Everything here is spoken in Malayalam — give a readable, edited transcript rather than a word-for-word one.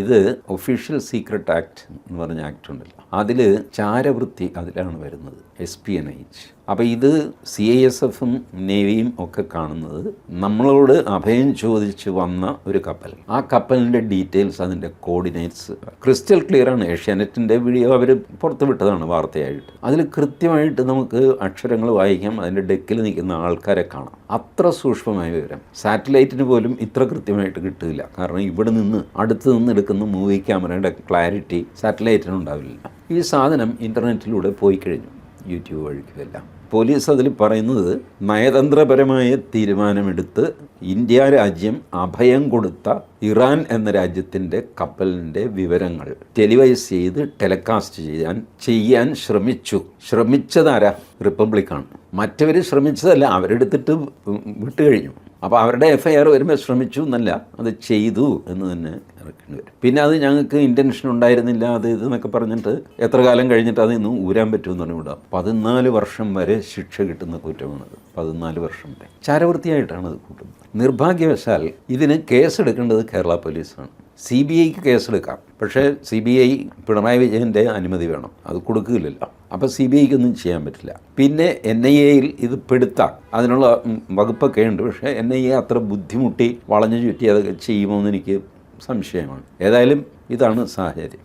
ഇത് ഒഫീഷ്യൽ സീക്രട്ട് ആക്ട് എന്ന് പറഞ്ഞ ആക്ട് ഉണ്ടല്ലോ, അതിൽ ചാരവൃത്തി അതിലാണ് വരുന്നത്, എസ്പിയനേജ്. അപ്പോൾ ഇത് CISFും നേവിയും ഒക്കെ കാണുന്നത് നമ്മളോട് അഭയം ചോദിച്ച് വന്ന ഒരു കപ്പൽ, ആ കപ്പലിൻ്റെ ഡീറ്റെയിൽസ്, അതിൻ്റെ കോർഡിനേറ്റ്സ് ക്രിസ്റ്റൽ ക്ലിയർ ആണ്. ഏഷ്യാനെറ്റിൻ്റെ വീഡിയോ അവർ പുറത്തു വിട്ടതാണ് വാർത്തയായിട്ട്. അതിൽ കൃത്യമായിട്ട് നമുക്ക് അക്ഷരങ്ങൾ വായിക്കാം, അതിൻ്റെ ഡെക്കിൽ നിൽക്കുന്ന ആൾക്കാരെ കാണാം. അത്ര സൂക്ഷ്മമായ വിവരം സാറ്റലൈറ്റിന് പോലും ഇത്ര കൃത്യമായിട്ട് കിട്ടില്ല. കാരണം ഇവിടെ നിന്ന് അടുത്ത് നിന്ന് എടുക്കുന്ന മൂവി ക്യാമറയുടെ ക്ലാരിറ്റി സാറ്റലൈറ്റിനുണ്ടാവില്ല. ഈ സാധനം ഇൻ്റർനെറ്റിലൂടെ പോയി കഴിഞ്ഞു, യൂട്യൂബ് വഴിക്കുമെല്ലാം. പോലീസ് അതിൽ പറയുന്നത് നയതന്ത്രപരമായ തീരുമാനമെടുത്ത് ഇന്ത്യ രാജ്യം അഭയം കൊടുത്ത ഇറാൻ എന്ന രാജ്യത്തിൻ്റെ കപ്പലിൻ്റെ വിവരങ്ങൾ ടെലിവൈസ് ചെയ്ത് ടെലികാസ്റ്റ് ചെയ്യാൻ ശ്രമിച്ചതാരാ? റിപ്പബ്ലിക്കാണ്. മറ്റവർ ശ്രമിച്ചതല്ല, അവരെടുത്തിട്ട് വിട്ടുകഴിഞ്ഞു. അപ്പോൾ അവരുടെ FIR വരുമ്പോൾ ശ്രമിച്ചു എന്നല്ല, അത് ചെയ്തു എന്ന് തന്നെ ഇറക്കേണ്ടി വരും. പിന്നെ അത് ഞങ്ങൾക്ക് ഇൻറ്റൻഷൻ ഉണ്ടായിരുന്നില്ല, അത് ഇതെന്നൊക്കെ പറഞ്ഞിട്ട് എത്ര കാലം കഴിഞ്ഞിട്ട് അത് ഇന്ന് ഊരാൻ പറ്റുമെന്ന് പറഞ്ഞുകൂടാം. 14 വർഷം വരെ ശിക്ഷ കിട്ടുന്ന കുറ്റമാണത്. 14 വർഷം വരെ ചാരവൃത്തിയായിട്ടാണ് അത് കൂട്ടുന്നത്. നിർഭാഗ്യവശാൽ ഇതിന് കേസെടുക്കേണ്ടത് കേരള പോലീസാണ്. CBIക്ക് കേസെടുക്കാം, പക്ഷേ CBI പിണറായി വിജയൻ്റെ അനുമതി വേണം, അത് കൊടുക്കില്ലല്ലോ. അപ്പോൾ CBIക്കൊന്നും ചെയ്യാൻ പറ്റില്ല. പിന്നെ NIAയിൽ ഇത് പെടുത്താം, അതിനുള്ള വകുപ്പൊക്കെ ഉണ്ട്. പക്ഷേ NIA അത്ര ബുദ്ധിമുട്ടി വളഞ്ഞു ചുറ്റി അതൊക്കെ ചെയ്യുമോ എന്ന് എനിക്ക് സംശയമാണ്. ഏതായാലും ഇതാണ് സാഹചര്യം.